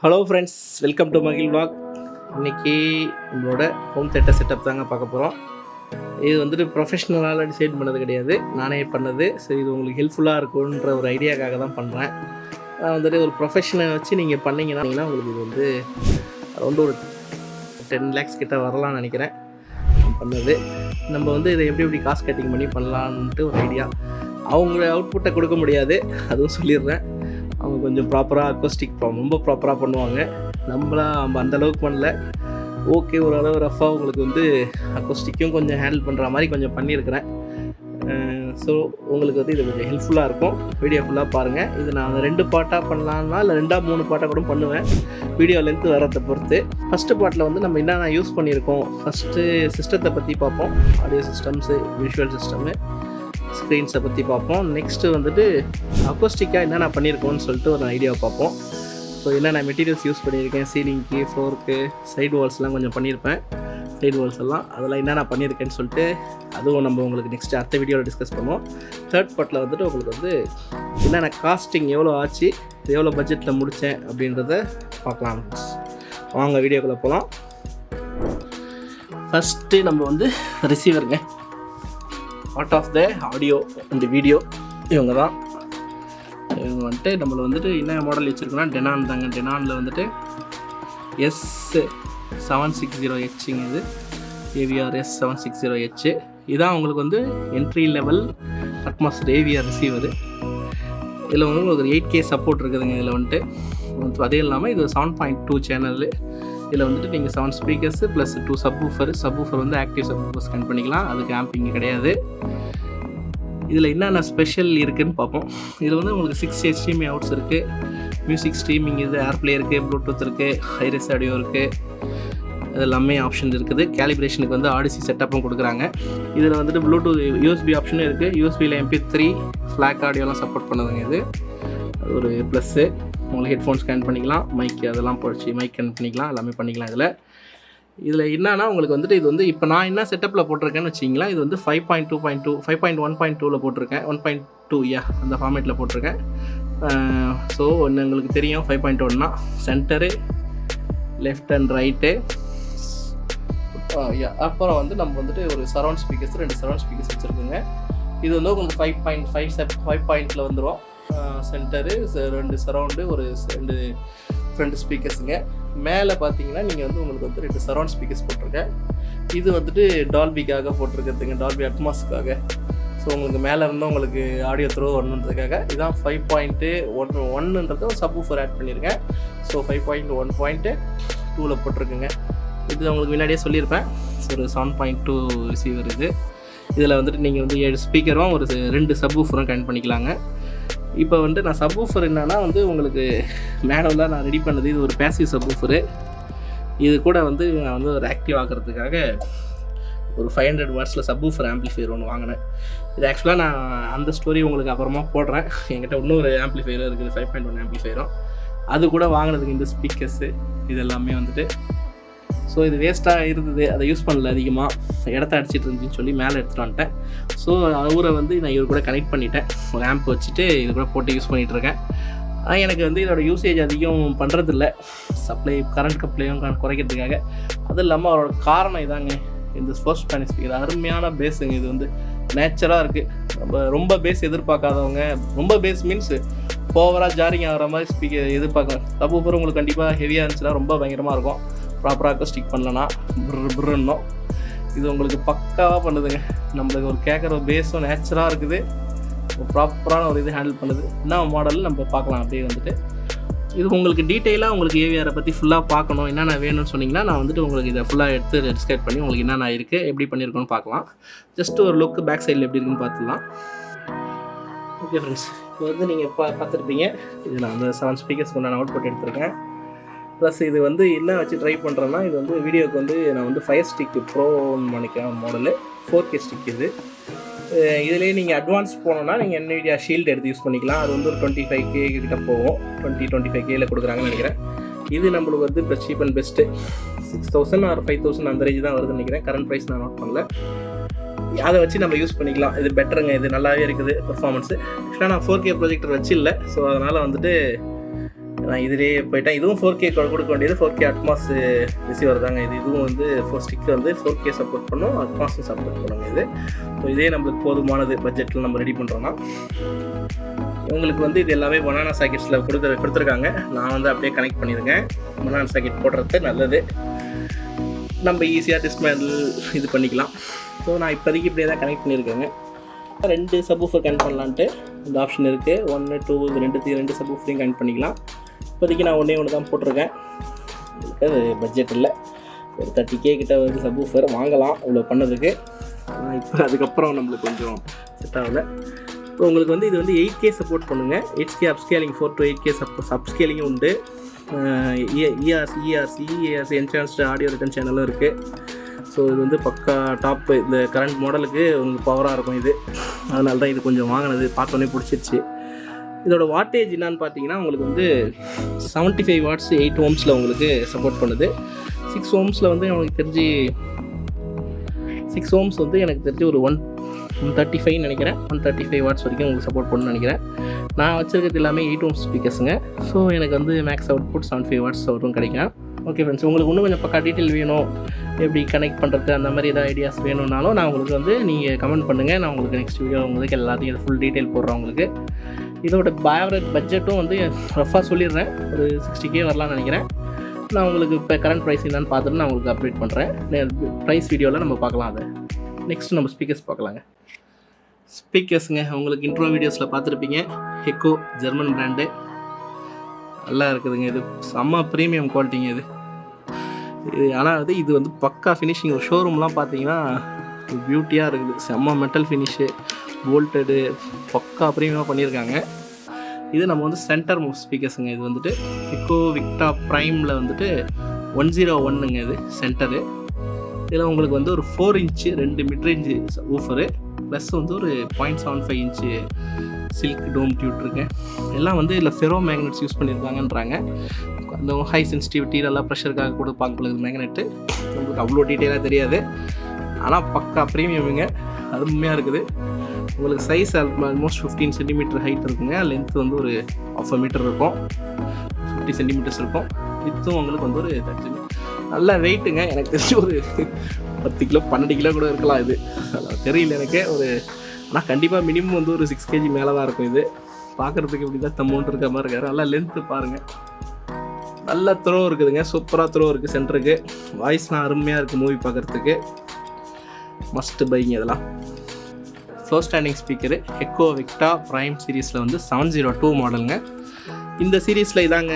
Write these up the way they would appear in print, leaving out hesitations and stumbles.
Hello friends, welcome to மகிழ் walk. இன்றைக்கி நம்மளோட ஹோம் தேட்டர் செட்டப் தாங்க பார்க்க போகிறோம். இது வந்துட்டு ப்ரொஃபஷ்னலால் டிசைட் பண்ணது கிடையாது, நானே பண்ணது. ஸோ இது உங்களுக்கு ஹெல்ப்ஃபுல்லாக இருக்குன்ற ஒரு ஐடியாக்காக தான் பண்ணுறேன். வந்துட்டு ஒரு ப்ரொஃபஷனை வச்சு நீங்கள் பண்ணிங்கன்னா உங்களுக்கு இது வந்து அரௌண்ட் ஒரு 10 lakhs கிட்ட வரலாம்னு நினைக்கிறேன் பண்ணது. நம்ம வந்து இதை எப்படி காசு கட்டிங் பண்ணி பண்ணலான்ட்டு ஒரு ஐடியா. அவங்க அவுட்புட்டை கொடுக்க முடியாது, அதுவும் சொல்லிடுறேன். அவங்க கொஞ்சம் ப்ராப்பராக அக்கோஸ்டிக் ரொம்ப ப்ராப்பராக பண்ணுவாங்க. நம்ம அந்தளவுக்கு பண்ணல. ஓகே, ஓரளவு ரஃபாக உங்களுக்கு வந்து அக்கோஸ்டிக்கும் கொஞ்சம் ஹேண்டில் பண்ணுற மாதிரி கொஞ்சம் பண்ணியிருக்கிறேன். ஸோ உங்களுக்கு வந்து இது கொஞ்சம் ஹெல்ப்ஃபுல்லாக இருக்கும். வீடியோ ஃபுல்லாக பாருங்கள். இது நான் 2 பார்ட்டாக பண்ணலான்னா இல்லை 2-3 பார்ட்டாக கூட பண்ணுவேன், வீடியோ லென்த்து வரதை பொறுத்து. ஃபஸ்ட்டு பார்ட்டில் வந்து நம்ம என்னென்ன யூஸ் பண்ணியிருக்கோம், ஃபஸ்ட்டு சிஸ்டத்தை பற்றி பார்ப்போம். ஆடியோ சிஸ்டம்ஸு, விஷுவல் சிஸ்டமு, ஸ்க்ரீன்ஸை பற்றி பார்ப்போம். நெக்ஸ்ட்டு வந்துட்டு அக்கோஸ்டிக்காக என்னென்ன பண்ணியிருக்கோன்னு சொல்லிட்டு ஒரு ஐடியாவை பார்ப்போம். ஸோ என்னென்ன மெட்டீரியல்ஸ் யூஸ் பண்ணியிருக்கேன், சீலிங்க்கு, ஃப்ளோருக்கு, சைடு வால்ஸ்லாம் கொஞ்சம் பண்ணியிருப்பேன். சைடு வால்ஸ் எல்லாம் அதெல்லாம் என்னென்ன பண்ணியிருக்கேன்னு சொல்லிட்டு அதுவும் நம்ம உங்களுக்கு நெக்ஸ்ட்டு அடுத்த வீடியோவில் டிஸ்கஸ் பண்ணுவோம். தேர்ட் பார்ட்டில் வந்துட்டு உங்களுக்கு வந்து என்னென்ன காஸ்டிங் எவ்வளோ ஆச்சு, எவ்வளோ பட்ஜெட்டில் முடித்தேன் அப்படின்றத பார்க்கலாம். வாங்க வீடியோக்குள்ளே போகலாம். ஃபஸ்ட்டு நம்ம வந்து ரிசீவருங்க, part of the audio and video இவங்க தான். இவங்க வந்துட்டு நம்மளை வந்துட்டு என்ன மாடல் வச்சுருக்கோன்னா டெனான் தாங்க. டெனானில் வந்துட்டு S760H இது AVR S760H. இதான் உங்களுக்கு வந்து entry level Atmos AVR receiver. இதில் வந்து உங்களுக்கு 8K சப்போர்ட் இருக்குதுங்க. இதில் வந்துட்டு அதே இல்லாமல் இது 7.2 சேனல். இதில் வந்துட்டு நீங்கள் 7 ஸ்பீக்கர்ஸு ப்ளஸ் 2 சப்வூஃபர் வந்து ஆக்டிவ் சப்வூஃபர் ஸ்கேன் பண்ணிக்கலாம். அதுக்கு ஆம்பிங் கிடையாது. இதில் என்னென்ன ஸ்பெஷல் இருக்குதுன்னு பார்ப்போம். இதில் வந்து உங்களுக்கு 6 HDMI அவுட்ஸ் இருக்குது, மியூசிக் ஸ்ட்ரீமிங் இது, ஏர்ப்ளே இருக்குது, ப்ளூடூத் இருக்குது, ஹைரஸ் ஆடியோ இருக்குது, இது எல்லாமே ஆப்ஷன் இருக்குது. கேலிப்ரேஷனுக்கு வந்து ஆடிசி செட்டப்பும் கொடுக்குறாங்க. இதில் வந்துட்டு ப்ளூடூத் USB ஆப்ஷனும் இருக்குது. யூஎஸ்பியில் MP3 ஃப்ளாக் ஆடியோலாம் சப்போர்ட் பண்ணுதுங்க. இது ஒரு ப்ளஸ்ஸு. உங்களுக்கு ஹெட்ஃபோன் ஸ்கேன் பண்ணிக்கலாம், மைக் அதெல்லாம் போச்சு மைக் ஸ்கேன் பண்ணிக்கலாம், எல்லாமே பண்ணிக்கலாம். இதில் என்னன்னா உங்களுக்கு வந்துட்டு இது வந்து இப்போ நான் என்ன செட்டப்பில் போட்டிருக்கேன்னு வச்சிங்களா, இது வந்து 5.2.2 5.1.2ல் போட்டிருக்கேன். 1.2 அந்த ஃபார்மேட்டில் போட்டிருக்கேன். ஸோ உங்களுக்கு தெரியும் 5.1னா சென்டரு, லெஃப்ட் அண்ட் ரைட்டு. அப்புறம் வந்து நம்ம வந்துட்டு ஒரு சரௌண்ட் ஸ்பீக்கர்ஸ், 2 சரௌண்ட் ஸ்பீக்கர்ஸ் வச்சுருக்குங்க. இது வந்து உங்களுக்கு 5.5 வந்துடும். சென்டரு, 2 சரௌண்டு, ஒரு 2 ஃப்ரண்ட் ஸ்பீக்கர்ஸுங்க. மேலே பார்த்தீங்கன்னா நீங்கள் வந்து உங்களுக்கு வந்து 2 சரௌண்ட் ஸ்பீக்கர்ஸ் போட்டிருக்கேன். இது வந்துட்டு டால்பிக்காக போட்டிருக்கிறதுங்க, டால்பி அட்மாஸுக்காக. ஸோ உங்களுக்கு மேலே இருந்தால் உங்களுக்கு ஆடியோ த்ரோ வரணுன்றதுக்காக இதான் 5.1ன்றது ஒரு சப்வூஃபர் ஆட் பண்ணியிருக்கேன். ஸோ 5.1.2ல் போட்டிருக்குங்க. இது உங்களுக்கு முன்னாடியே சொல்லியிருப்பேன். ஸோ ஒரு 7.2 ரிசீவர் இது. இதில் வந்துட்டு நீங்கள் வந்து 7 ஸ்பீக்கரும் ஒரு 2 சப்வூஃபரும் கனெக்ட் பண்ணிக்கலாங்க. இப்போ வந்து நான் சப்வூஃபர் என்னன்னா வந்து உங்களுக்கு மேனுவலாக நான் ரெடி பண்ணது. இது ஒரு பேசிவ் சப்வூஃபரு. இது கூட வந்து நான் வந்து ஒரு ஆக்டிவ் ஆகிறதுக்காக ஒரு 500 wattsல சப்வூஃபர் ஆம்ப்ளிஃபையர் ஒன்று வாங்கினேன். இது ஆக்சுவலாக நான் அந்த ஸ்டோரி உங்களுக்கு அப்புறமா போடுறேன். என்கிட்ட இன்னொரு ஆம்ப்ளிஃபையரும் இருக்குது, 5.1 ஆம்ப்ளிஃபையரும். அது கூட வாங்கினதுக்கு இந்த ஸ்பீக்கர்ஸு இது எல்லாமே வந்துட்டு. ஸோ இது வேஸ்ட்டாக இருந்தது, அதை யூஸ் பண்ணல, அதிகமாக இடத்த அடிச்சிட்டு இருந்துச்சுன்னு சொல்லி மேலே எடுத்துகிட்டு வந்துட்டேன். ஸோ அவரை வந்து நான் இவர் கூட கனெக்ட் பண்ணிட்டேன். ஒரு ஆம்ப் வச்சுட்டு இது கூட போட்டு யூஸ் பண்ணிகிட்ருக்கேன். ஆனால் எனக்கு வந்து இதோட யூசேஜ் அதிகம் பண்ணுறதில்ல, கரண்ட் சப்ளையும் குறைக்கிறதுக்காக. அது இல்லாமல் அவரோட காரணம் இதாங்க, இந்த ஃபர்ஸ்ட் பேனல் ஸ்பீக்கர் அருமையான பேஸுங்க. இது வந்து நேச்சராக இருக்குது. ரொம்ப பேஸ் எதிர்பார்க்காதவங்க, ரொம்ப பேஸ் மீன்ஸ் ஓவராக ஜாரிங் ஆகிற மாதிரி ஸ்பீக்கர் எதிர்பார்க்க. சப்வூஃபர் உங்களுக்கு கண்டிப்பாக ஹெவியாக இருந்துச்சுன்னா ரொம்ப பயங்கரமாக இருக்கும். ப்ராப்பராக ஸ்டிக் பண்ணலன்னா பிர்ன்னும். இது உங்களுக்கு பக்காவாக பண்ணுதுங்க. நம்மளுக்கு ஒரு கேட்குற பேஸும் நேச்சராக இருக்குது, ப்ராப்பரான ஒரு இது ஹேண்டில் பண்ணுது. என்ன மாடல் நம்ம பார்க்கலாம். அப்படியே வந்துட்டு இது உங்களுக்கு டீட்டெயிலாக உங்களுக்கு ஏவிஆரை பற்றி ஃபுல்லாக பார்க்கணும், என்னென்ன வேணும்னு சொன்னிங்கன்னா நான் வந்துட்டு உங்களுக்கு இதை ஃபுல்லாக எடுத்து டிஸ்கிரைப் பண்ணி உங்களுக்கு என்னென்ன இருக்குது, எப்படி பண்ணியிருக்கோன்னு பார்க்கலாம். ஜஸ்ட் ஒரு லுக்கு பேக் சைடில் எப்படி இருக்குன்னு பார்த்துக்கலாம். ஓகே ஃப்ரெண்ட்ஸ், இப்போ வந்து நீங்கள் பார்த்துருப்பீங்க. இது நான் அந்த 7 ஸ்பீக்கர்ஸ்க்கு நான் அவுட்புட் எடுத்திருக்கேன். ப்ளஸ் இது வந்து என்ன வச்சு ட்ரை பண்ணுறேன்னா, இது வந்து வீடியோக்கு வந்து நான் வந்து ஃபயர் ஸ்டிக்கு ப்ரோன்னு நினைக்கிறேன் மாடலு, 4K ஸ்டிக் இது. இதிலே நீங்கள் அட்வான்ஸ் போனோன்னா நீங்கள் NVIDIA ஷீல்டு எடுத்து யூஸ் பண்ணிக்கலாம். அது வந்து ஒரு 25K கிட்ட போகும், 25Kயில் கொடுக்குறாங்கன்னு நினைக்கிறேன். இது நம்மளுக்கு வந்து இப்போ சீப் அண்ட் பெஸ்ட்டு 6000 ஆர் 5000 அந்த ரேஞ்சு தான் வருதுன்னு நினைக்கிறேன். கரண்ட் ப்ரைஸ் நான் நோட் பண்ணல. அதை வச்சு நம்ம யூஸ் பண்ணிக்கலாம். இது பெட்டருங்க, இது நல்லாவே இருக்குது பெர்ஃபார்மன்ஸு. ஆக்சுவலாக நான் 4K ப்ரொஜெக்டர் வச்சு இல்லை. ஸோ அதனால் வந்துட்டு நான் இதிலே போயிட்டேன். இதுவும் 4K கொடுக்க வேண்டியது 4K அட்மாஸ் ரிசீவர் தாங்க இதுவும் வந்து ஸ்டிக்கு வந்து 4K சப்போர்ட் பண்ணும், அட்மாஸும் சப்போர்ட் பண்ணுங்க இது. ஸோ இதே நம்மளுக்கு போதுமானது பட்ஜெட்டில் நம்ம ரெடி பண்ணுறோன்னா. உங்களுக்கு வந்து இது எல்லாமே பனானா சாக்கெட்ஸில் கொடுத்துருக்காங்க. நான் வந்து அப்படியே கனெக்ட் பண்ணியிருக்கேன். பனானா சாக்கெட் போடுறது நல்லது, நம்ம ஈஸியாக டிஸ்மேண்டில் இது பண்ணிக்கலாம். ஸோ நான் இப்போதைக்கு இப்படியே தான் கனெக்ட் பண்ணியிருக்கேங்க. 2 சப்வூஃபர் கனெக்ட் பண்ணலான்ட்டு இந்த ஆப்ஷன் இருக்குது. 1, 2 இது 2 சப்வூஃபரையும் கனெக்ட் பண்ணிக்கலாம். இப்போதைக்கு நான் ஒன்று தான் போட்டிருக்கேன். அது பட்ஜெட் இல்லை, ஒரு 30K கிட்ட வந்து சப்வூஃபர் வாங்கலாம் இவ்வளோ பண்ணதுக்கு. இப்போ அதுக்கப்புறம் நம்மளுக்கு கொஞ்சம் செட் ஆகலை. இப்போ உங்களுக்கு வந்து இது வந்து 8K சப்போர்ட் பண்ணுங்கள். 8K அப்ஸ்கேலிங் 4 to 8K அப்ஸ்கேலிங்கும் உண்டு. ERC என்ஹான்ஸ்டு ஆடியோ ரிட்டர்ன் சேனலும் இருக்குது. ஸோ இது வந்து பக்கா டாப்பு, இந்த கரண்ட் மாடலுக்கு உங்களுக்கு பவராக இருக்கும் இது. அதனால தான் இது கொஞ்சம் வாங்கினது, பார்த்தோன்னே பிடிச்சிருச்சு. இதோட வாட்டேஜ் என்னான்னு பார்த்தீங்கன்னா உங்களுக்கு வந்து 75 வாட்ஸ் 8 ohmஸில் உங்களுக்கு சப்போர்ட் பண்ணுது. 6 ohms வந்து எனக்கு தெரிஞ்சு 6 ohms வந்து எனக்கு தெரிஞ்சு ஒரு 135 நினைக்கிறேன். 135 வாட்ஸ் வரைக்கும் உங்களுக்கு சப்போர்ட் பண்ணணும்னு நினைக்கிறேன். நான் வச்சுருக்கிறது எல்லாமே 8 ohms ஸ்பீக்கர்ஸுங்க. ஸோ எனக்கு வந்து மேக்ஸ் அவுட்புட் 75 வாட்ஸ் வரும் கிடைக்கும். ஓகே ஃப்ரெண்ட்ஸ், உங்களுக்கு இன்னும் கொஞ்சம் பக்கா டீட்டெயில் வேணும், எப்படி கனெக்ட் பண்ணுறது அந்த மாதிரி ஏதாவது ஐடியாஸ் வேணும்னாலும் நான் உங்களுக்கு வந்து நீங்கள் கமெண்ட் பண்ணுங்கள். நான் உங்களுக்கு நெக்ஸ்ட் வீடியோ உங்களுக்கு எல்லாத்தையும் ஃபுல் டீட்டெயில் போடுறேன் உங்களுக்கு. இதோட ஆவரேஜ் பட்ஜெட்டும் வந்து ரஃபாக சொல்லிடுறேன், ஒரு 60K வரலாம்னு நினைக்கிறேன். நான் உங்களுக்கு இப்போ கரண்ட் ப்ரைஸ் என்னன்னு பார்த்துட்டு நான் உங்களுக்கு அப்டேட் பண்ணுறேன். ப்ரைஸ் வீடியோவில் நம்ம பார்க்கலாம். அதை நெக்ஸ்ட் நம்ம ஸ்பீக்கர்ஸ் பார்க்கலாங்க. ஸ்பீக்கர்ஸுங்க உங்களுக்கு இன்ட்ரோ வீடியோஸில் பார்த்துருப்பீங்க. எக்கோ ஜெர்மன் பிராண்டு, நல்லா இருக்குதுங்க. இது செம்ம ப்ரீமியம் குவாலிட்டிங்க இது. ஆனால் இது வந்து பக்கா ஃபினிஷிங். ஷோரூம்லாம் பார்த்தீங்கன்னா பியூட்டியாக இருக்குது, செம்ம மெட்டல் ஃபினிஷு, வோல்டடு, பக்கா ப்ரீமியமாக பண்ணியிருக்காங்க. இது நம்ம வந்து சென்டர் மூவ் ஸ்பீக்கர்ஸுங்க. இது வந்துட்டு எக்கோ விக்டா ப்ரைமில் வந்துட்டு 101ங்க இது சென்டரு. இதில் உங்களுக்கு வந்து ஒரு 4 இன்ச்சு 2 மிட்ரேஞ்சு ஊஃபரு ப்ளஸ் வந்து ஒரு 0.75 இன்ச்சு சில்க் டோம் டியூட் இருக்கு. எல்லாம் வந்து இதில் ஃபெரோ மேக்னெட்ஸ் யூஸ் பண்ணியிருக்காங்கன்றாங்க. அந்த ஹை சென்சிட்டிவிட்டி நல்லா ப்ரெஷருக்காக கொடுப்பாங்க மேக்னெட்டு. நம்மளுக்கு அவ்வளோ டீட்டெயிலாக தெரியாது, ஆனால் பக்கா ப்ரீமியமுங்க, அருமையாக இருக்குது. உங்களுக்கு சைஸ் ஆல்மோஸ்ட் 15 சென்டிமீட்டர் ஹைட் இருக்குங்க. லென்த் வந்து ஒரு 1/2 மீட்டர் இருக்கும், 50 சென்டிமீட்டர்ஸ் இருக்கும். வித்தும் உங்களுக்கு வந்து ஒரு 30 நல்ல வெயிட்டுங்க. எனக்கு தெரிஞ்சு ஒரு 10 கிலோ 12 கிலோ கூட இருக்கலாம். இது தெரியல எனக்கு ஒரு, ஆனால் கண்டிப்பாக மினிமம் வந்து ஒரு 6 kg மேலே தான் இருக்கும். இது பார்க்குறதுக்கு இப்படி தான் தம்மோன்ட்டு இருக்க மாதிரி இருக்காரு. நல்லா லென்த்து பாருங்கள், நல்ல த்ரோ இருக்குதுங்க, சூப்பராக த்ரோ இருக்குது சென்டருக்கு. வாய்ஸ்லாம் அருமையாக இருக்குது, மூவி பார்க்குறதுக்கு மஸ்ட்டு பைங்க. இதெல்லாம் flow standing speaker echo விக்டா prime சீரீஸில் வந்து 702 மாடலுங்க. இந்த சீரீஸில் இதாங்க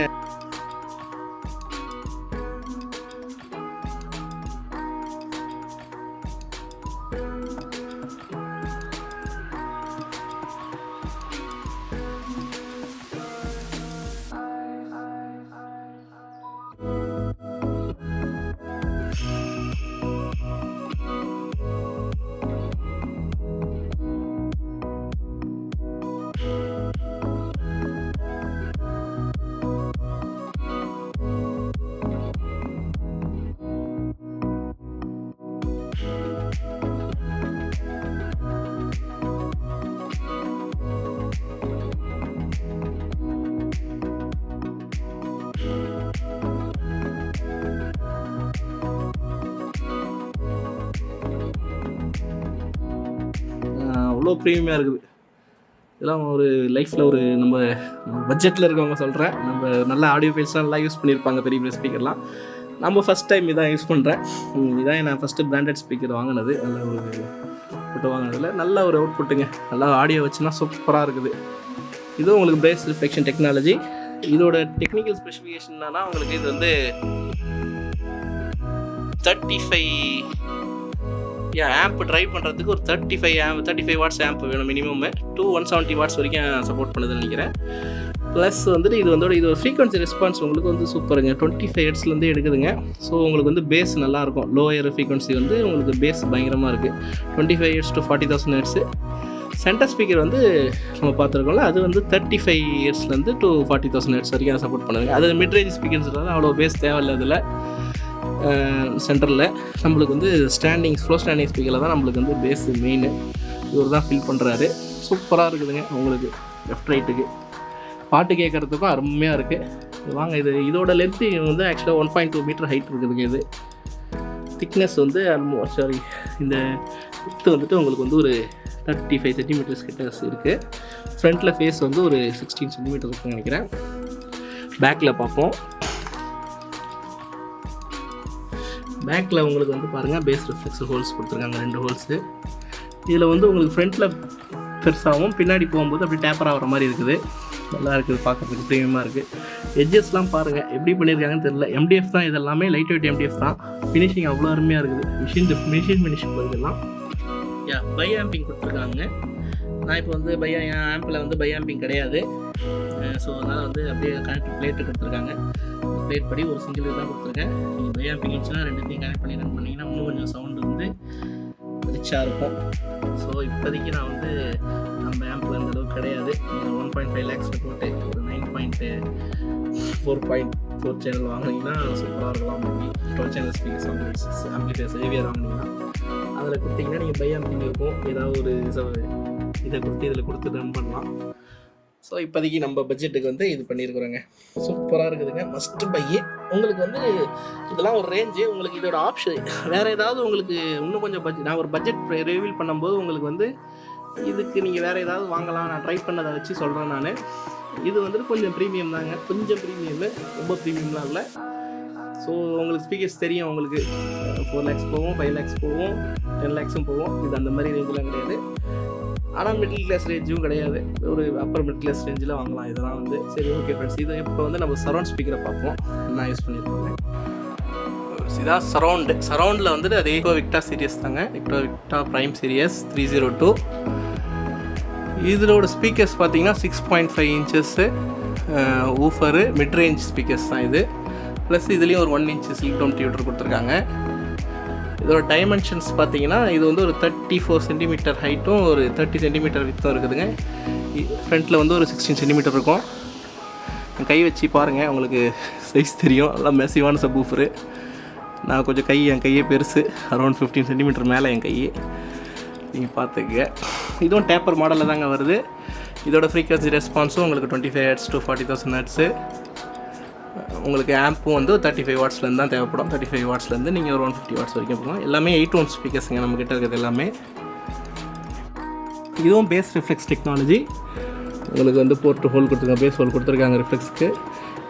அவ்வளோ ப்ரீமியமாக இருக்குது. இதெல்லாம் ஒரு லைஃப்பில் ஒரு நம்ம பட்ஜெட்டில் இருக்கவங்க சொல்கிறேன், நம்ம நல்ல ஆடியோ ஃபைல்ஸ்லாம் நல்லா யூஸ் பண்ணியிருப்பாங்க பெரிய பெரிய ஸ்பீக்கர்லாம். நம்ம ஃபஸ்ட் டைம் இதான் யூஸ் பண்ணுறேன். இதான் நான் ஃபஸ்ட்டு பிராண்டட் ஸ்பீக்கர் வாங்கினது. நல்ல ஒரு ஃபோட்டோ வாங்கினதில் நல்ல ஒரு அவுட்புட்டுங்க, நல்லா ஆடியோ வச்சுன்னா சூப்பராக இருக்குது. இதுவும் உங்களுக்கு பேஸ் ரிஃப்ளெக்ஷன் டெக்னாலஜி. இதோட டெக்னிக்கல் ஸ்பெசிஃபிகேஷன் என்னன்னா உங்களுக்கு இது வந்து 35 ஆம்ப் ட்ரைவ் பண்ணுறதுக்கு ஒரு 35 வாட்ஸ் ஆம்ப் வேணும் மினிமம். 170 வாட்ஸ் வரைக்கும் சப்போர்ட் பண்ணுதுன்னு நினைக்கிறேன். ப்ளஸ் வந்துட்டு இது வந்து இது ஒரு ஃப்ரீக்வன்சி ரெஸ்பான்ஸ் உங்களுக்கு வந்து சூப்பருங்க. 25 ஹெர்ட்ஸ்லேருந்து எடுக்குதுங்க. ஸோ உங்களுக்கு வந்து பேஸ் நல்லாயிருக்கும். லோயர் ஃப்ரீக்வன்சி வந்து உங்களுக்கு பேஸ் பயங்கரமாக இருக்குது. 25 hertz to 40,000 hertz. Centre speaker வந்து நம்ம பார்த்துருக்கோம்ல, அது வந்து 35 ஹெர்ட்ஸ்லேருந்து to 40,000 ஹெர்ட்ஸ் வரைக்கும் சப்போர்ட் பண்ணுதுங்க. அது மிட்ரேஞ்ச் ஸ்பீக்கர்ஸ்னால அவ்வளோ பேஸ் தேவையில்லை. இதில் சென்டரில் நம்மளுக்கு வந்து ஃப்ளோ ஸ்டாண்டிங் ஸ்பீக்கரில் தான் நம்மளுக்கு வந்து பேஸ் மெயின். இவர் தான் ஃபில் பண்ணுறாரு. சூப்பராக இருக்குதுங்க. உங்களுக்கு லெஃப்ட் ரைட்டுக்கு பாட்டு கேட்குறதுக்கும் அருமையாக இருக்குது. வாங்க. இதோட லென்த்து வந்து ஆக்சுவலாக 1.2 மீட்டர் ஹைட் இருக்குதுங்க. இது திக்னஸ் வந்து இந்த வித்து வந்துட்டு உங்களுக்கு வந்து ஒரு 35 சென்டிமீட்டர்ஸ் கிட்ட இருக்குது. ஃப்ரண்ட்டில் ஃபேஸ் வந்து ஒரு 16 சென்டிமீட்டர் இருக்குன்னு நினைக்கிறேன். பேக்கில் பார்ப்போம். பேக்கில் உங்களுக்கு வந்து பாருங்கள், பேஸ் ரிஃப்ளெக்ஸர் ஹோல்ஸ் கொடுத்துருக்காங்க, 2 ஹோல்ஸு. இதில் வந்து உங்களுக்கு ஃப்ரண்ட்டில் பெருசாகவும் பின்னாடி போகும்போது அப்படி டேப்பர் ஆகிற மாதிரி இருக்குது. நல்லா இருக்குது, பார்க்குறதுக்கு ப்ரீமியமாக இருக்குது. எட்ஜஸ்லாம் பாருங்கள் எப்படி பண்ணியிருக்காங்கன்னு தெரியல. எம்டிஎஃப் தான் இதெல்லாமே, லைட் வெயிட் எம்டிஎஃப் தான். ஃபினிஷிங் அவ்வளோ அருமையாக இருக்குது. மிஷின் ஃபினிஷிங் இதெல்லாம் பை ஆம்பிங் கொடுத்துருக்காங்க. நான் இப்போ வந்து என் ஆம்பில் வந்து பை ஆம்பிங் கிடையாது. ஸோ அதனால் வந்து அப்படியே கனெக்ட் பிளேட்டு கொடுத்துருக்காங்க. பிளேட் படி ஒரு சிங்கிள் தான் கொடுத்துருக்கேன். நீங்கள் பை ஆம்பிங் இருந்துச்சுன்னா 2த்தையும் கனெக்ட் பண்ணி ரன் பண்ணிங்கன்னா இன்னும் கொஞ்சம் சவுண்டு வந்து ரிச்சாக இருக்கும். ஸோ இப்போதைக்கு நான் வந்து நம்ம ஆம்பில் அந்த அளவுக்கு கிடையாது. 1.5 lakhs போட்டு ஒரு 9.4 சேனல் வாங்கினீங்கன்னா சூப்பராக இருக்கலாம். மேபி 12 சேனல் ஸ்பீக்கர்ஸ் ஆம்பிளிஃபையர்ஸ் ஏவியர் வாங்கினீங்கன்னா அதில் கொடுத்தீங்கன்னா நீங்கள் பை ஆம்பிங் இருக்கும். ஏதாவது ஒரு இதை கொடுத்து இதில் கொடுத்து ரன் பண்ணலாம். ஸோ இப்போதைக்கு நம்ம பட்ஜெட்டுக்கு வந்து இது பண்ணியிருக்கிறோங்க. சூப்பராக இருக்குதுங்க, மஸ்ட் பை. உங்களுக்கு வந்து இதெல்லாம் ஒரு ரேஞ்சு. உங்களுக்கு இதோட ஆப்ஷன் வேறு ஏதாவது உங்களுக்கு இன்னும் கொஞ்சம் நான் ஒரு பட்ஜெட் ரிவீல் பண்ணும்போது உங்களுக்கு வந்து இதுக்கு நீங்கள் வேறு ஏதாவது வாங்கலாம். நான் ட்ரை பண்ணதை வச்சு சொல்கிறேன் நான். இது வந்துட்டு கொஞ்சம் ப்ரீமியம் தாங்க, கொஞ்சம் ப்ரீமியமு, ரொம்ப ப்ரீமியம்லாம் இல்லை. ஸோ உங்களுக்கு ஸ்பீக்கர்ஸ் தெரியும், உங்களுக்கு 4 lakhs போகும், 5 lakhs போகும், 10 lakhs போகும். இது அந்த மாதிரி ரேஞ்செலாம் கிடையாது. ஆனால் மிடில் கிளாஸ் ரேஞ்சும் கிடையாது, ஒரு அப்பர் மிடில் கிளாஸ் ரேஞ்சில் வாங்கலாம் இதெல்லாம் வந்து. சரி, ஓகே ஃப்ரெண்ட்ஸ், இது இப்போ வந்து நம்ம சரௌண்ட் ஸ்பீக்கரை பார்ப்போம். நான் யூஸ் பண்ணியிருக்கேன். இதான் சரௌண்டில் வந்துட்டு அது விக்டா சீரியஸ் தாங்க, விக்டா ப்ரைம் சீரியஸ் 302. இதோட ஸ்பீக்கர்ஸ் பார்த்தீங்கன்னா 6.5 inches woofer, mid range speakers தான் இது. ப்ளஸ் இதுலேயும் ஒரு 1 inch ஸ்லீப் டவுன் டியூட்டர் கொடுத்துருக்காங்க. இதோட டைமென்ஷன்ஸ் பார்த்தீங்கன்னா இது வந்து ஒரு 34 சென்டிமீட்டர் ஹைட்டும் ஒரு 30 சென்டிமீட்டர் வித்தும் இருக்குதுங்க. ஃப்ரண்ட்டில் வந்து ஒரு 16 சென்டிமீட்டர் இருக்கும். கை வச்சு பாருங்கள், உங்களுக்கு சைஸ் தெரியும். நல்லா மெசிவான சப்வூஃபரு. நான் கொஞ்சம் என் கையே பெருசு, அரௌண்ட் 15 சென்டிமீட்டர் மேலே என் கை. நீங்கள் பார்த்துக்க. இதுவும் டேப்பர் மாடலில் தாங்க வருது. இதோட ஃப்ரீக்வன்சி ரெஸ்பான்ஸும் உங்களுக்கு 25 Hz to 40,000 Hz. உங்களுக்கு ஆம்பும் வந்து 35 wattsலேருந்து தான் தேவைப்படும். 35 wattsலேருந்து நீங்கள் ஒரு 150 watts வரைக்கும் போகலாம். எல்லாமே 8 ohm ஸ்பீக்கர்ஸுங்க நம்மக்கிட்ட இருக்கிறது எல்லாமே. இதுவும் பேஸ் ரிஃப்ளெக்ஸ் டெக்னாலஜி. உங்களுக்கு வந்து போர்ட் ஹோல் கொடுத்துருக்காங்க, பேஸ் ஹோல் கொடுத்துருக்காங்க ரிஃப்ளெக்ஸ்க்கு.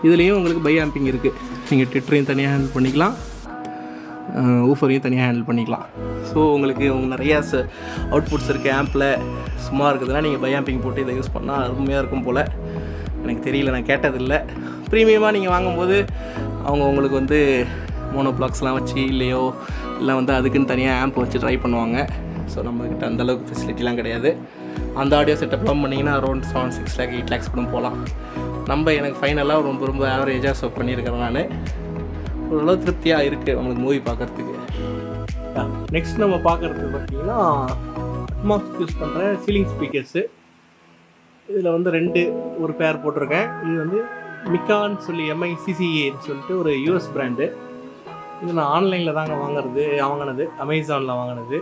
இதுலேயும் உங்களுக்கு பை ஆம்பிங் இருக்குது. நீங்கள் ட்விட்டரையும் தனியாக ஹேண்டில் பண்ணிக்கலாம், ஊஃபரையும் தனியாக ஹேண்டில் பண்ணிக்கலாம். ஸோ உங்களுக்கு நிறையா அவுட்புட்ஸ் இருக்குது ஆம்பில். சும்மா இருக்குதுன்னா நீங்கள் பை ஆம்பிங் போட்டு இதை யூஸ் பண்ணால் அருமையாக இருக்கும் போல். எனக்கு தெரியல, நான் கேட்டதில்லை. ப்ரீமியமாக நீங்கள் வாங்கும்போது அவங்க உங்களுக்கு வந்து மோனோப்ளாக்ஸ்லாம் வச்சு இல்லையோ இல்லை வந்து அதுக்குன்னு தனியாக ஆம்ப் வச்சு ட்ரை பண்ணுவாங்க. ஸோ நம்மக்கிட்ட அந்தளவுக்கு ஃபெசிலிட்டிலாம் கிடையாது. அந்த ஆடியோ செட்டப்லாம் பண்ணிங்கன்னா அரௌண்ட் 6 lakh 8 lakhs கூட போகலாம். எனக்கு ஃபைனலாக ரொம்ப ஆவரேஜாக ஸோ பண்ணியிருக்கிறேன் நான். ஓரளவு திருப்தியாக இருக்குது நம்மளுக்கு மூவி பார்க்குறதுக்கு. நெக்ஸ்ட் நம்ம பார்க்குறதுக்கு பார்த்தீங்கன்னா அட்மாஸ் யூஸ் பண்ணுற சீலிங் ஸ்பீக்கர்ஸு. இதில் வந்து ஒரு பேர் போட்டிருக்கேன். இது வந்து மிக்கான்னு சொல்லி MICCAன்னு சொல்லிட்டு ஒரு US பிராண்டு. இது நான் ஆன்லைனில் தாங்க வாங்கினது, அமேசானில் வாங்கினது.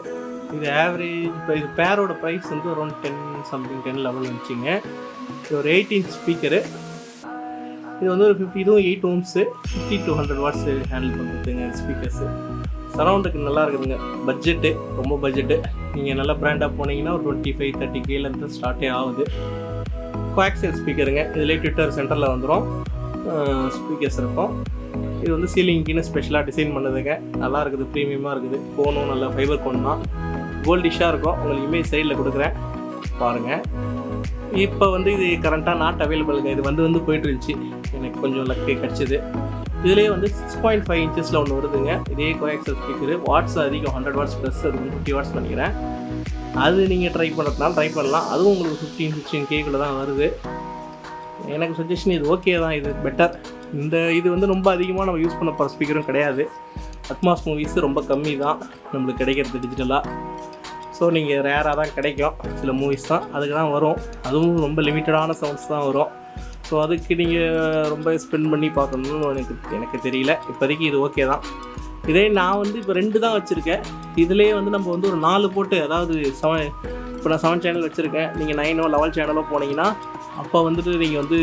இது ஆவரேஜ் இப்போ இது பேரோட ப்ரைஸ் வந்து அரௌண்ட் 10 லெவல் வந்துச்சுங்க. இது ஒரு 8 inch ஸ்பீக்கரு. இது வந்து ஒரு 50, இதுவும் 8 ohms, 50 to 100 watts ஹேண்டில் பண்ணுறதுங்க ஸ்பீக்கர்ஸு. சரௌண்டுக்கு நல்லா இருக்குதுங்க. பட்ஜெட்டு, ரொம்ப பட்ஜெட்டு. நீங்கள் நல்லா பிராண்டாக போனீங்கன்னா ஒரு 25-30Kலேருந்து ஸ்டார்ட்டே ஆகுது. கோஆக்சியல் ஸ்பீக்கருங்க. இதில் ட்விட்டர் சென்டரில் வந்துடும், ஸ்பீக்கர்ஸ் இருக்கும். இது வந்து சீலிங்க்குன்னு ஸ்பெஷலாக டிசைன் பண்ணுதுங்க. நல்லா இருக்குது, ப்ரீமியமாக இருக்குது. கோனும் நல்லா ஃபைபர் கோன் தான், கோல்டிஷாக இருக்கும். உங்களுக்கு இமேஜ் சைடில் கொடுக்குறேன் பாருங்கள். இப்போ வந்து இது கரண்ட்டாக நாட் அவைலபிளுங்க. இது வந்து போயிட்டு இருந்துச்சு, எனக்கு கொஞ்சம் லக்கு கிடச்சிது. இதுலேயே வந்து 6.5 inches ஒன்று வருதுங்க. இதே கோஆக்சியல் ஸ்பீக்கரு. வாட்ஸ் அதிகம், 100 watts ப்ளஸ், அது வந்து 50 watts பண்ணிக்கிறேன். அது நீங்கள் ட்ரை பண்ணுறதுனால ட்ரை பண்ணலாம். அதுவும் உங்களுக்கு 15-16Kக்குள்ளே தான் வருது. எனக்கு சஜஷன் இது ஓகே தான், இது பெட்டர். இது வந்து ரொம்ப அதிகமாக நம்ம யூஸ் பண்ண போகிற ஸ்பீக்கரும் கிடையாது. அட்மாஸ் மூவிஸு ரொம்ப கம்மி தான் நம்மளுக்கு கிடைக்கிறது டிஜிட்டலாக. ஸோ நீங்கள் ரேராக தான் கிடைக்கும், சில மூவிஸ் தான் அதுக்கு தான் வரும். அதுவும் ரொம்ப லிமிட்டடான சவுண்ட்ஸ் தான் வரும். ஸோ அதுக்கு நீங்கள் ரொம்ப ஸ்பெண்ட் பண்ணி பார்க்கணுன்னு எனக்கு தெரியல. இப்போதைக்கு இது ஓகே தான். இதே நான் வந்து இப்போ 2 தான் வச்சுருக்கேன். இதிலே வந்து நம்ம வந்து ஒரு 4 போட்டு, அதாவது இப்போ நான் 7 சேனல் வச்சுருக்கேன். நீங்கள் 9 or 11 சேனலோ போனீங்கன்னா அப்போ வந்துட்டு நீங்கள் வந்து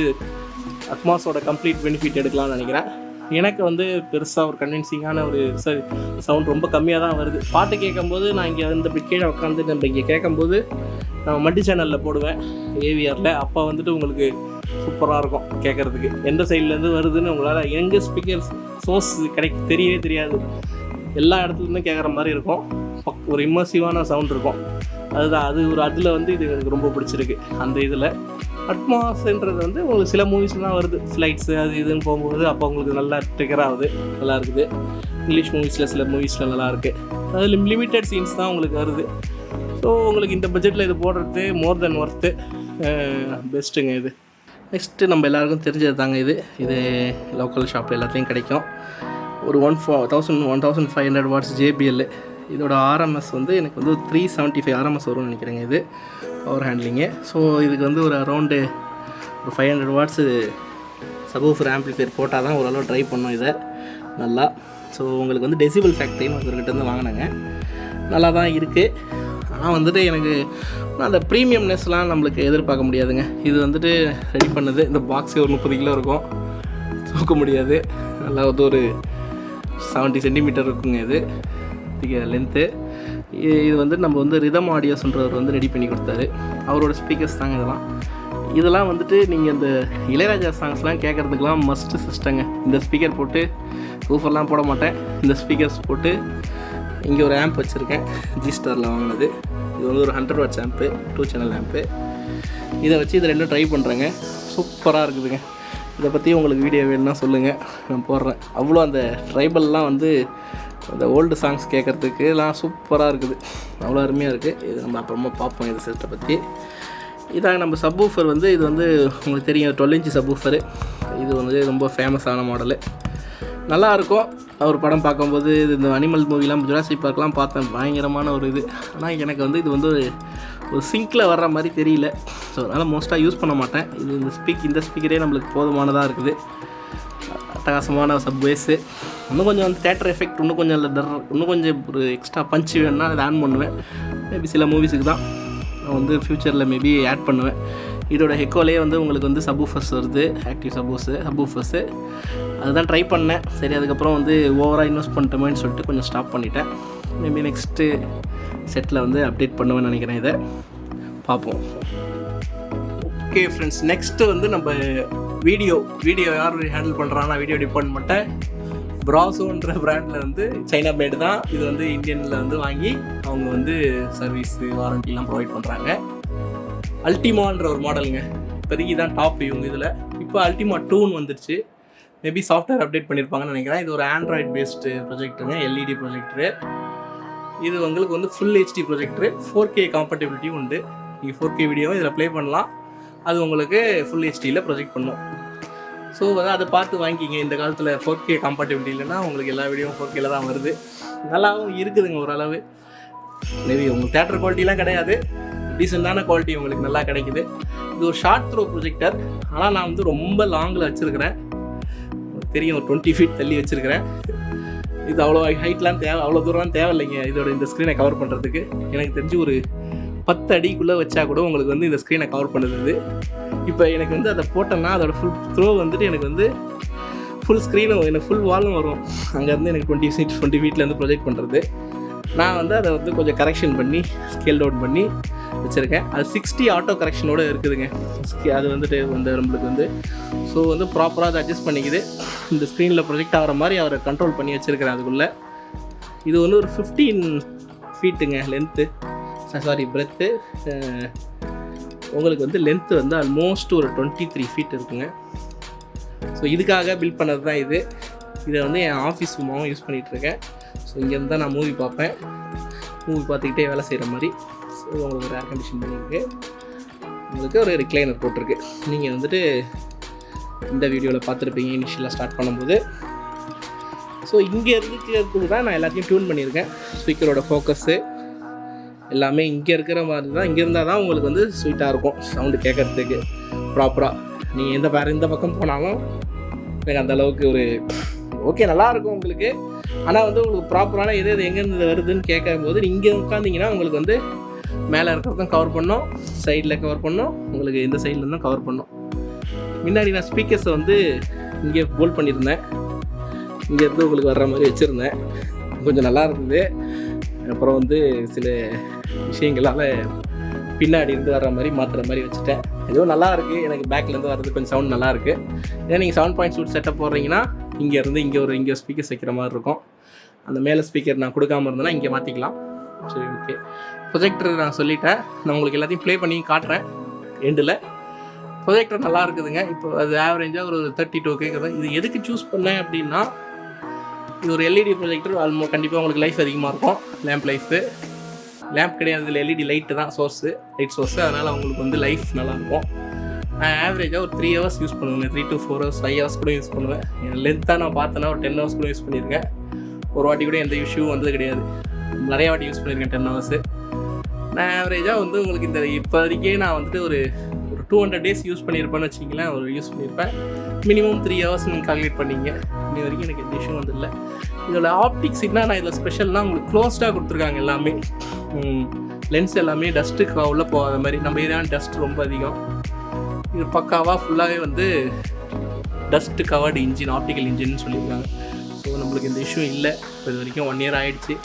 அட்மாஸோட கம்ப்ளீட் பெனிஃபிட் எடுக்கலாம்னு நினைக்கிறேன். எனக்கு வந்து பெருசாக ஒரு கன்வின்சிங்கான ஒரு சவுண்ட் ரொம்ப கம்மியாக தான் வருது. பாட்டு கேட்கும்போது நான் இங்கே வந்து இப்படி கீழே உட்காந்து நம்ம இங்கே கேட்கும்போது நான் மல்டி சேனலில் போடுவேன் ஏவிஆரில். அப்போ வந்துட்டு உங்களுக்கு சூப்பராக இருக்கும் கேட்குறதுக்கு. எந்த சைட்லேருந்து வருதுன்னு உங்களால் எங்கே ஸ்பீக்கர் சோர்ஸ் தெரியவே தெரியாது. எல்லா இடத்துலேருந்தும் கேட்குற மாதிரி இருக்கும். ஒரு இம்மர்சிவான சவுண்ட் இருக்கும். அதுதான் அதில் வந்து இது எனக்கு ரொம்ப பிடிச்சிருக்கு. அந்த இதில் அட்மாஸ்ன்றது வந்து உங்களுக்கு சில மூவிஸில் தான் வருது, ஃப்ளைட்ஸு அது இதுன்னு போகும்போது அப்போ உங்களுக்கு நல்லா ட்ரிகர் ஆகுது, நல்லா இருக்குது. இங்கிலீஷ் மூவிஸில் சில மூவிஸில் நல்லா இருக்குது. அதில் லிமிட்டட் சீன்ஸ் தான் உங்களுக்கு வருது. ஸோ உங்களுக்கு இந்த பட்ஜெட்டில் இது போடுறது மோர் தென் ஒர்த்து, பெஸ்ட்டுங்க இது. நெக்ஸ்ட்டு நம்ம எல்லாருக்கும் தெரிஞ்சது தாங்க இது லோக்கல் ஷாப்பில் எல்லாத்துலேயும் கிடைக்கும். ஒரு 1500 வாட்ஸ் JBL. இதோட RMS வந்து எனக்கு வந்து 375 RMS வரும்னு நினைக்கிறேங்க இது பவர் ஹேண்ட்லிங்கு. ஸோ இதுக்கு வந்து ஒரு அரௌண்டு ஒரு 500 வாட்ஸு சப்வூஃபர் ஆம்ப்ளிஃபையர் போட்டால் தான் ஓரளவு ட்ரை பண்ணோம் இதை நல்லா. ஸோ உங்களுக்கு வந்து டெசிபிள் ஃபேக்ட்ரின்னு ஒருத்தர்கிட்ட வாங்கினாங்க, நல்லா தான் இருக்குது. ஆனால் வந்துட்டு எனக்கு அந்த ப்ரீமியம்னஸ்லாம் நம்மளுக்கு எதிர்பார்க்க முடியாதுங்க. இது வந்துட்டு ரெடி பண்ணது இந்த பாக்ஸே ஒரு 30 கிலோ இருக்கும், தூக்க முடியாது. நல்லா வந்து ஒரு 70 சென்டிமீட்டர் இருக்குங்க இது லென்த்து. இது வந்து நம்ம வந்து ரிதம் ஆடியோஸ்ன்றவர் வந்து ரெடி பண்ணி கொடுத்தாரு. அவரோட ஸ்பீக்கர்ஸ் தாங்க இதெல்லாம் வந்துட்டு நீங்கள் இந்த இளையராஜா சாங்ஸ்லாம் கேட்குறதுக்கெலாம் மஸ்ட்டு சிஸ்டங்க. இந்த ஸ்பீக்கர் போட்டு ஊஃபர்லாம் போட மாட்டேன், இந்த ஸ்பீக்கர்ஸ் போட்டு இங்கே ஒரு ஆம்ப் வச்சுருக்கேன், G-Starல வாங்கினது. இது வந்து ஒரு 100 வாட்ஸ் ஆம்ப்பு, 2 சேனல் ஆம்ப்பு. இதை வச்சு இதை ரெண்டும் ட்ரை பண்ணுறேங்க, சூப்பராக இருக்குதுங்க. இதை பற்றி உங்களுக்கு வீடியோ வேணும்னா சொல்லுங்கள், நான் போடுறேன். அவ்வளோ அந்த ட்ரைபல்லாம் வந்து அந்த ஓல்டு சாங்ஸ் கேட்குறதுக்குலாம் சூப்பராக இருக்குது, அவ்வளோ அருமையாக இருக்குது. இது நம்ம அப்புறமா பார்ப்போம் இந்த செட்டை பற்றி. இதாங்க நம்ம சப்வூஃபர் வந்து இது வந்து உங்களுக்கு தெரியும் 12 இன்ச் சப்வூஃபரு. இது வந்து ரொம்ப ஃபேமஸான மாடலு, நல்லாயிருக்கும். அவர் படம் பார்க்கும்போது இந்த அனிமல் மூவிலாம் ஜுராசிக் பார்க்லாம் பார்த்தேன், பயங்கரமான ஒரு இது. ஆனால் எனக்கு வந்து இது வந்து ஒரு சிங்கில் வர்ற மாதிரி தெரியல. ஸோ அதனால் மோஸ்ட்டாக யூஸ் பண்ண மாட்டேன். இது இந்த ஸ்பீக்கரே நம்மளுக்கு போதுமானதாக இருக்குது. அட்டகாசமான சப்வேஸு. இன்னும் கொஞ்சம் வந்து தேட்டர் எஃபெக்ட் இன்னும் கொஞ்சம் ஒரு எக்ஸ்ட்ரா பஞ்சு வேணுன்னா அதை ஆன் பண்ணுவேன். மேபி சில மூவிஸுக்கு தான் நான் வந்து ஃப்யூச்சரில் மேபி ஆட் பண்ணுவேன். இதோட ஹெக்கோலே வந்து உங்களுக்கு வந்து சப்வூஃபர்ஸ் வருது, ஆக்டிவ் சப்வூஃபர்ஸு. அதுதான் ட்ரை பண்ணேன். சரி, அதுக்கப்புறம் வந்து ஓவராக இன்வெஸ்ட் பண்ணிட்டோமேன்னு சொல்லிட்டு கொஞ்சம் ஸ்டாப் பண்ணிட்டேன். மேபி நெக்ஸ்ட்டு செட்டில் வந்து அப்டேட் பண்ணுவேன்னு நினைக்கிறேன். இதை பார்ப்போம். ஓகே ஃப்ரெண்ட்ஸ், நெக்ஸ்ட்டு வந்து நம்ம வீடியோ யார் ஹேண்டில் பண்ணுறாங்கன்னா வீடியோ டிபார்ட்மெண்ட்டை ப்ராசோன்ற பிராண்டில் வந்து சைனா மேடு தான். இது வந்து இந்தியனில் வந்து வாங்கி அவங்க வந்து சர்வீஸு வாரண்டிலாம் ப்ரொவைட் பண்ணுறாங்க. அல்டிமான்ற ஒரு மாடலுங்க, இப்போதைக்கு தான் டாப் இவங்க இதில். இப்போ அல்டிமா 2 வந்துருச்சு, மேபி சாஃப்ட்வேர் அப்டேட் பண்ணியிருப்பாங்கன்னு நினைக்கிறேன். இது ஒரு ஆண்ட்ராய்டு பேஸ்டு ப்ரொஜெக்டருங்க, LED ப்ரொஜெக்டரு. இது உங்களுக்கு வந்து ஃபுல் HD ப்ரொஜெக்டரு, 4K காம்பேட்டிபிலிட்டியும் உண்டு. நீங்கள் 4K வீடியோவும் இதில் ப்ளே பண்ணலாம். அது உங்களுக்கு ஃபுல் HDயில் ப்ரொஜெக்ட் பண்ணும். ஸோ அதை பார்த்து வாங்கிக்கிங்க. இந்த காலத்தில் 4K காம்பேட்டிபிலிட்டி இல்லைன்னா உங்களுக்கு எல்லா வீடியோவும் 4Kல தான் வருது. நல்லாவும் இருக்குதுங்க ஓரளவு. மேபி உங்களுக்கு தேட்டர் குவாலிட்டிலாம் கிடையாது, டீசெண்டான குவாலிட்டி உங்களுக்கு நல்லா கிடைக்குது. இது ஒரு ஷார்ட் த்ரோ ப்ரொஜெக்டர். ஆனால் நான் வந்து ரொம்ப லாங்கில் வச்சுருக்கிறேன், தெரியும், ஒரு 20 ஃபீட் தள்ளி வச்சுருக்கிறேன். இது அவ்வளோ ஹைட்லாம் அவ்வளோ தூரம்லாம் தேவையில்லைங்க இதோட இந்த ஸ்க்ரீனை கவர் பண்ணுறதுக்கு. எனக்கு தெரிஞ்சு ஒரு 10 அடிக்குள்ளே வச்சா கூட உங்களுக்கு வந்து இந்த ஸ்க்ரீனை கவர் பண்ணுது. இப்போ எனக்கு வந்து அதை போட்டோம்னா அதோட ஃபுல் த்ரோ வந்துட்டு எனக்கு வந்து ஃபுல் ஸ்க்ரீனும் எனக்கு ஃபுல் வாலும் வரும். அங்கேருந்து எனக்கு 20 ஃபீட்லேருந்து ப்ரொஜெக்ட் பண்ணுறது. நான் வந்து அதை வந்து கொஞ்சம் கரெக்ஷன் பண்ணி ஸ்கேல் டவுன் பண்ணி வச்சுருக்கேன். அது 60 ஆட்டோ கரெக்ஷனோடு இருக்குதுங்க. அது வந்துட்டு வந்து நம்மளுக்கு வந்து ஸோ வந்து ப்ராப்பராக அதை அட்ஜஸ்ட் பண்ணிக்குது. இந்த ஸ்க்ரீனில் ப்ரொஜெக்ட் ஆகிற மாதிரி அவரை கண்ட்ரோல் பண்ணி வச்சுருக்கிறேன் அதுக்குள்ளே. இது வந்து ஒரு 15 ஃபீட்டுங்க லென்த்து, பிரெத்து. உங்களுக்கு வந்து லென்த்து வந்து ஆல்மோஸ்ட் ஒரு 23 ஃபீட் இருக்குங்க. ஸோ இதுக்காக பில்ட் பண்ணது தான் இது. இதை வந்து என் ஆஃபீஸ் ரூமாகவும் யூஸ் பண்ணிகிட்ருக்கேன். ஸோ இங்கேருந்து தான் நான் மூவி பார்ப்பேன், மூவி பார்த்துக்கிட்டே வேலை செய்கிற மாதிரி. ஸோ உங்களுக்கு ஒரு ஏர் கண்டிஷன் பண்ணியிருக்கு, உங்களுக்கு ஒரு ரிக்ளைனர் போட்டிருக்கு. நீங்கள் வந்துட்டு இந்த வீடியோவில் பார்த்துருப்பீங்க இனிஷியலாக ஸ்டார்ட் பண்ணும்போது. ஸோ இங்கே இருக்கிறதுக்கு தான் நான் எல்லாத்தையும் டியூன் பண்ணியிருக்கேன். ஸ்பீக்கரோட ஃபோக்கஸ்ஸு எல்லாமே இங்கே இருக்கிற மாதிரி தான். இங்கே இருந்தால் தான் உங்களுக்கு வந்து ஸ்வீட்டாக இருக்கும் சவுண்டு கேட்குறதுக்கு ப்ராப்பராக. நீங்கள் இந்த பக்கம் போனாலும் எனக்கு அந்தளவுக்கு ஒரு ஓகே நல்லாயிருக்கும் உங்களுக்கு. ஆனால் வந்து உங்களுக்கு ப்ராப்பரான எது எங்கேருந்து வருதுன்னு கேட்கும்போது இங்கே உட்காந்திங்கன்னா உங்களுக்கு வந்து மேலே இருக்கிறதும் கவர் பண்ணோம், சைடில் கவர் பண்ணோம், உங்களுக்கு இந்த சைட்லேருந்தும் கவர் பண்ணோம். முன்னாடி நான் ஸ்பீக்கர்ஸை வந்து இங்கே போல்ட் பண்ணியிருந்தேன், இங்கேருந்து உங்களுக்கு வர்ற மாதிரி வச்சுருந்தேன். கொஞ்சம் நல்லா இருந்தது. அப்புறம் வந்து சில விஷயங்களால் பின்னாடி இருந்து வர்ற மாதிரி மாற்றுற மாதிரி வச்சுட்டேன். எதுவும் நல்லா இருக்குது. எனக்கு பேக்லேருந்து வர்றது கொஞ்சம் சவுண்ட் நல்லா இருக்குது. ஏன்னா நீங்கள் 7.2 செட்டப் போடுறீங்கன்னா இங்கேருந்து இங்கே ஸ்பீக்கர்ஸ் வைக்கிற மாதிரி இருக்கும். அந்த மேலே ஸ்பீக்கர் நான் கொடுக்காமல் இருந்தேன்னா இங்கே மாற்றிக்கலாம். சரி, ஓகே. ப்ரொஜெக்டர் நான் சொல்லிட்டேன். நான் உங்களுக்கு எல்லாத்தையும் ப்ளே பண்ணி காட்டுறேன் எண்டில். ப்ரொஜெக்டர் நல்லா இருக்குதுங்க. இப்போ அது ஆவரேஜாக ஒரு 32K. இது எதுக்கு சூஸ் பண்ணேன் அப்படின்னா, இது ஒரு எல்இடி ப்ரொஜெக்டர். கண்டிப்பாக உங்களுக்கு லைஃப் அதிகமாக இருக்கும். லேம்ப் கிடையாது, இதில் எல்இடி லைட்டு தான் லைட் சோர்ஸு. அதனால் உங்களுக்கு வந்து லைஃப் நல்லாயிருக்கும். நான் ஆவரேஜாக ஒரு 3 ஹவர்ஸ் யூஸ் பண்ணுவேன். 3 to 4 ஹவர்ஸ் 5 ஹவர்ஸ் கூட யூஸ் பண்ணுவேன். என் லென்த்தாக நான் பார்த்தேன்னா ஒரு 10 ஹவர்ஸ் கூட யூஸ் பண்ணியிருக்கேன். ஒரு வாட்டி கூட எந்த இஷ்யூ வந்தது கிடையாது. நிறையா வாட்டி யூஸ் பண்ணியிருக்கேன் 10 ஹவர்ஸு. நான் ஆவரேஜாக வந்து உங்களுக்கு இந்த இப்போதைக்கே நான் வந்துட்டு ஒரு 200 days யூஸ் பண்ணியிருப்பேன்னு வச்சிங்களேன். யூஸ் பண்ணியிருப்பேன். மினிமம் 3 ஹவர்ஸ் நீங்கள் கால்குலேட் பண்ணிங்க. இன்னி வரைக்கும் எனக்கு எந்த இஷ்யூ வந்ததில்லை. இதோட ஆப்டிக்ஸ் என்ன நான் இதில் ஸ்பெஷல்னால் உங்களுக்கு க்ளோஸ்டாக கொடுத்துருக்காங்க எல்லாமே. லென்ஸ் எல்லாமே டஸ்ட்டு உள்ளே போகாத மாதிரி. நம்ம ஏரியாவில் டஸ்ட் ரொம்ப அதிகம். இது பக்காவாக ஃபுல்லாகவே வந்து dust covered engine, optical engine சொல்லியிருக்காங்க. ஸோ நம்மளுக்கு இந்த இஷ்யூ இல்லை. இப்போ இது வரைக்கும் 1 year ஆகிடுச்சு.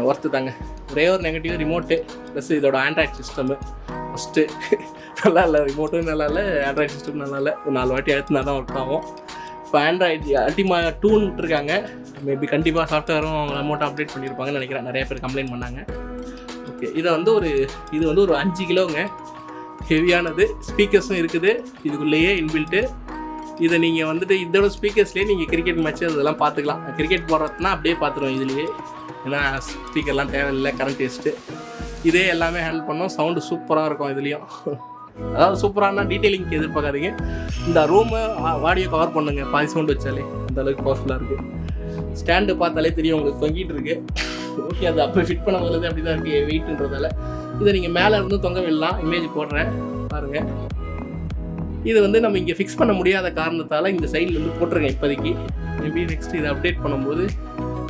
ஒர்த்து தாங்க. ஒரே ஒரு நெகட்டிவ் ரிமோட்டு ப்ளஸ் இதோட ஆண்ட்ராய்ட் சிஸ்டமு ஃபஸ்ட்டு நல்லா இல்லை. ரிமோட்டும் நல்லா இல்லை, ஆண்ட்ராய்ட் சிஸ்டம் நல்லா இல்லை. ஒரு 4 வாட்டி அழுத்தினா தான் ஒர்க் ஆகும். இப்போ ஆண்ட்ராய்டு அல்டிமா 2 விட்டுருக்காங்க. மேபி கண்டிப்பாக சாஃப்ட்வேரும் அவங்க அமௌண்ட் அப்டேட் பண்ணியிருப்பாங்கன்னு நினைக்கிறேன். நிறைய பேர் கம்ப்ளைண்ட் பண்ணாங்க. ஓகே, இது வந்து ஒரு 5 கிலோங்க. ஹெவியானது. ஸ்பீக்கர்ஸும் இருக்குது இதுக்குள்ளேயே இன்பில்ட்டு. இதை நீங்கள் வந்துட்டு இதோட ஸ்பீக்கர்ஸ்லேயே நீங்கள் கிரிக்கெட் மேட்ச்சு அதெல்லாம் பார்த்துக்கலாம். கிரிக்கெட் போடுறதுனா அப்படியே பார்த்துருவோம் இதுலேயே. ஏன்னா ஸ்பீக்கர்லாம் தேவையில்லை, கரண்ட் வேஸ்ட்டு. இதே எல்லாமே ஹேண்டில் பண்ணோம். சவுண்டு சூப்பராக இருக்கும் இதுலேயும். அதாவது சூப்பரான டீட்டெயிலிங்க்கு எதிர்பார்க்காதீங்க. இந்த ரூமை ஆடியோ கவர் பண்ணுங்க. பாதி சவுண்டு வச்சாலே அந்தளவுக்கு பவர்ஃபுல்லாக இருக்குது. ஸ்டாண்டு பார்த்தாலே தெரியும் உங்களுக்கு தொங்கிட்டு இருக்குது. ஓகே, அது அப்போ ஃபிட் பண்ண போது அப்படி தான் இருக்குது வெயிட்ன்றதால. இதை நீங்கள் மேலே இருந்து தொங்க விடலாம். இமேஜ் போடுறேன் பாருங்கள். இது வந்து நம்ம இங்கே ஃபிக்ஸ் பண்ண முடியாத காரணத்தால் இந்த சைட்லேருந்து போட்டிருக்கேன் இப்போதைக்கு. மேபி நெக்ஸ்ட் இதை அப்டேட் பண்ணும்போது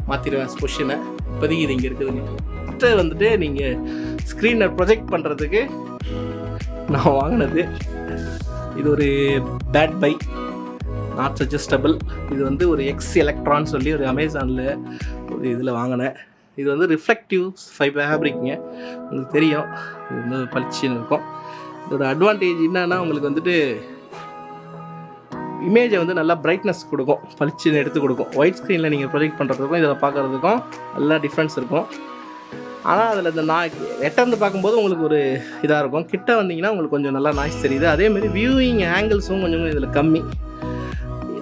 மாற்றிடுவேன் பொசிஷனை. இப்போதைக்கு இது இங்கே இருக்குதுங்க. ஃபஸ்ட்டு வந்துட்டு நீங்கள் ஸ்க்ரீனை ப்ரொஜெக்ட் பண்ணுறதுக்கு நான் வாங்கினது இது ஒரு பேட் பை, நாட் சஜஸ்டபிள். இது வந்து ஒரு எக்ஸ் எலக்ட்ரான் சொல்லி ஒரு அமேசானில் ஒரு இதில் வாங்கினேன். இது வந்து ரிஃப்ளெக்டிவ் ஃபேப்ரிக்ங்க. உங்களுக்கு தெரியும், இது வந்து பளிச்சுன்னு இருக்கும். இதோட அட்வான்டேஜ் என்னன்னா, உங்களுக்கு வந்துட்டு இமேஜை வந்து நல்லா பிரைட்னஸ் கொடுக்கும், பளிச்சுன்னு எடுத்து கொடுக்கும். ஒயிட் ஸ்க்ரீனில் நீங்கள் ப்ரொஜெக்ட் பண்ணுறதுக்கும் இதில் பார்க்குறதுக்கும் நல்லா டிஃப்ரென்ஸ் இருக்கும். ஆனால் அதில் இந்த எட்டர்ந்து பார்க்கும்போது உங்களுக்கு ஒரு இதாக இருக்கும். கிட்ட வந்தீங்கன்னா உங்களுக்கு கொஞ்சம் நல்லா நாய்ஸ் தெரியுது. அதேமாதிரி வியூவிங் ஆங்கிள்ஸும் கொஞ்சம் இதில் கம்மி.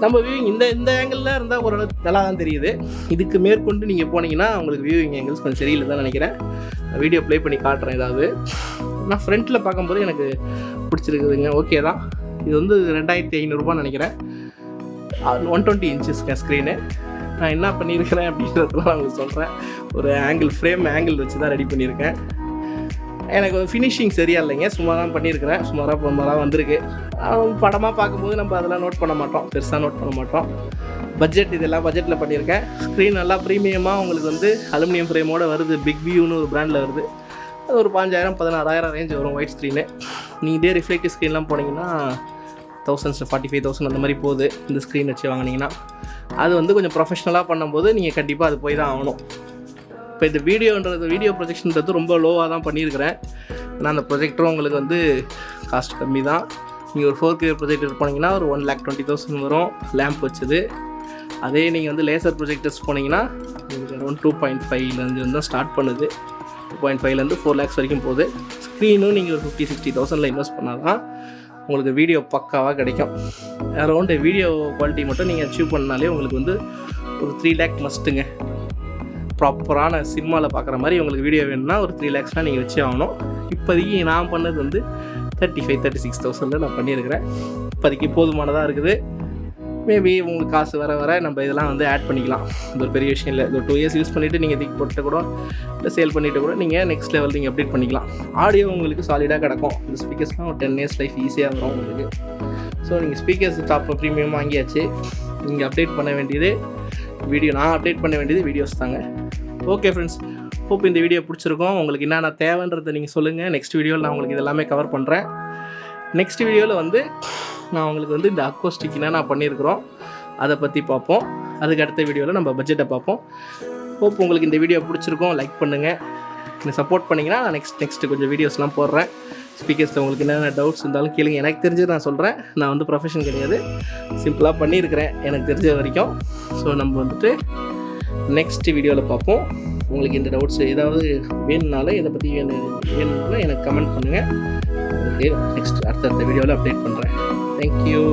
நம்ம வியூவிங் இந்த ஆங்கிளில் இருந்தால் ஓரளவு நல்லா தான் தெரியுது. இதுக்கு மேற்கொண்டு நீங்கள் போனீங்கன்னா உங்களுக்கு வியூவிங் ஆங்கிள்ஸ் கொஞ்சம் சரியில்லை தான் நினைக்கிறேன். வீடியோ ப்ளே பண்ணி காட்டுறேன் ஏதாவது. நான் ஃப்ரண்ட்டில் பார்க்கும்போது எனக்கு பிடிச்சிருக்குதுங்க, ஓகே தான். இது வந்து 2500 நினைக்கிறேன். 120 இன்ச்சஸ்ங்க ஸ்க்ரீனு. நான் என்ன பண்ணியிருக்கிறேன் அப்படின்றதுலாம் நான் உங்களுக்கு சொல்கிறேன். ஒரு ஃப்ரேம் ஆங்கிள் வச்சு தான் ரெடி பண்ணியிருக்கேன். எனக்கு ஃபினிஷிங் சரியாக இல்லைங்க, சும்மா தான் பண்ணியிருக்கிறேன். சுமாராக வந்திருக்கு. படமாக பார்க்கும்போது நம்ம அதெல்லாம் நோட் பண்ண மாட்டோம், பெருசாக நோட் பண்ண மாட்டோம். இதெல்லாம் பட்ஜெட்டில் பண்ணியிருக்கேன். ஸ்க்ரீன் நல்லா ப்ரீமியமாக உங்களுக்கு வந்து அலுமினியம் ஃப்ரேமோடு வருது. பிக் வியூன்னு ஒரு பிராண்டில் வருது. அது ஒரு 5000 16000 ரேஞ்ச் வரும் ஒயிட் ஸ்க்ரீனு. நீங்கள் இதே ரிஃப்ளெக்டிவ் ஸ்க்ரீன்லாம் போனீங்கன்னா 1000 45,000 அந்த மாதிரி போகுது. இந்த ஸ்க்ரீன் வச்சு வாங்கினீங்கன்னா அது வந்து கொஞ்சம் ப்ரொஃபஷ்னலாக பண்ணும்போது நீங்கள் கண்டிப்பாக அது போய் தான் ஆகணும். இப்போ இந்த வீடியோ ப்ரொஜெக்ஷன்றது ரொம்ப லோவாக தான் பண்ணியிருக்கிறேன். ஏன்னா அந்த ப்ரொஜெக்டரும் உங்களுக்கு வந்து காஸ்ட் கம்மி தான். நீங்கள் ஒரு 4K ப்ரொஜெக்டர் போனீங்கன்னா ஒரு 1,20,000 வரும் லேம்ப் வச்சது. அதே நீங்கள் வந்து லேசர் ப்ரொஜெக்டர்ஸ் போனீங்கன்னா உங்களுக்கு அரௌண்ட் 2.5 தான் ஸ்டார்ட் பண்ணுது. 2.5 4 lakhs வரைக்கும் போகுது. ஸ்க்ரீனும் நீங்கள் ஒரு 50,000-60,000 இன்வெஸ்ட் பண்ணால் தான் உங்களுக்கு வீடியோ பக்காவாக கிடைக்கும். அரௌண்ட் வீடியோ குவாலிட்டி மட்டும் நீங்கள் அச்சீவ் பண்ணாலே உங்களுக்கு வந்து ஒரு 3 lakh மஸ்ட்டுங்க. ப்ராப்பரான சினிமாவில் பார்க்குற மாதிரி உங்களுக்கு வீடியோ வேணும்னா ஒரு 3 lakhsலாம் நீங்கள் வச்சு ஆகணும். இப்போதைக்கு நான் பண்ணது வந்து 35,000-36,000 நான் பண்ணியிருக்கிறேன். இப்போதைக்கு போதுமானதாக இருக்குது. மேபி உங்களுக்கு காசு வர நம்ம இதெல்லாம் வந்து ஆட் பண்ணிக்கலாம். இது ஒரு பெரிய விஷயம் இல்லை. இது ஒரு 2 years யூஸ் பண்ணிவிட்டு நீங்கள் தூக்கி போட்டு கூட இல்லை சேல் பண்ணிவிட்டு கூட நீங்கள் நெக்ஸ்ட் லெவல் நீங்கள் அப்டேட் பண்ணிக்கலாம். ஆடியோ உங்களுக்கு சாலிடாக கிடக்கும். இந்த ஸ்பீக்கர்ஸ்லாம் ஒரு 10 years லைஃப் ஈஸியாக வரும் உங்களுக்கு. ஸோ நீங்கள் ஸ்பீக்கர்ஸ் டாப் ப்ரீமியம் வாங்கியாச்சு. நீங்கள் அப்டேட் பண்ண வேண்டியது நான் அப்டேட் பண்ண வேண்டியது வீடியோஸ் தாங்க. ஓகே ஃப்ரெண்ட்ஸ், ஹோப் இந்த வீடியோ பிடிச்சிருக்கோம். உங்களுக்கு என்னென்ன தேவைன்றதை நீங்கள் சொல்லுங்கள். நெக்ஸ்ட் வீடியோவில் நான் உங்களுக்கு இதெல்லாமே கவர் பண்ணுறேன். நெக்ஸ்ட் வீடியோவில் வந்து நான் உங்களுக்கு வந்து இந்த அக்கோஸ்டிக் என்னென்ன பண்ணியிருக்கிறோம் அதை பற்றி பார்ப்போம். அதுக்கு அடுத்த வீடியோவில் நம்ம பட்ஜெட்டை பார்ப்போம். ஹோப் உங்களுக்கு இந்த வீடியோ பிடிச்சிருக்கோம். லைக் பண்ணுங்கள். என்னை சப்போர்ட் பண்ணிங்கன்னா நான் நெக்ஸ்ட்டு கொஞ்சம் வீடியோஸ்லாம் போடுறேன். ஸ்பீக்கர்ஸில் உங்களுக்கு என்னென்ன டவுட்ஸ் இருந்தாலும் கேளுங்க. எனக்கு தெரிஞ்சது நான் சொல்கிறேன். நான் வந்து ப்ரொஃபஷன் கிடையாது, சிம்பிளாக பண்ணியிருக்கிறேன் எனக்கு தெரிஞ்ச வரைக்கும். ஸோ நம்ம வந்துட்டு நெக்ஸ்ட் வீடியோவில் பார்ப்போம். உங்களுக்கு இந்த டவுட்ஸ் ஏதாவது வேணும்னாலும் இதை பற்றி வேணும்னாலும் எனக்கு கமெண்ட் பண்ணுங்கள். உங்களுக்கு நெக்ஸ்ட் அடுத்தடுத்த வீடியோவில் அப்டேட் பண்ணுறேன். தேங்க்யூ.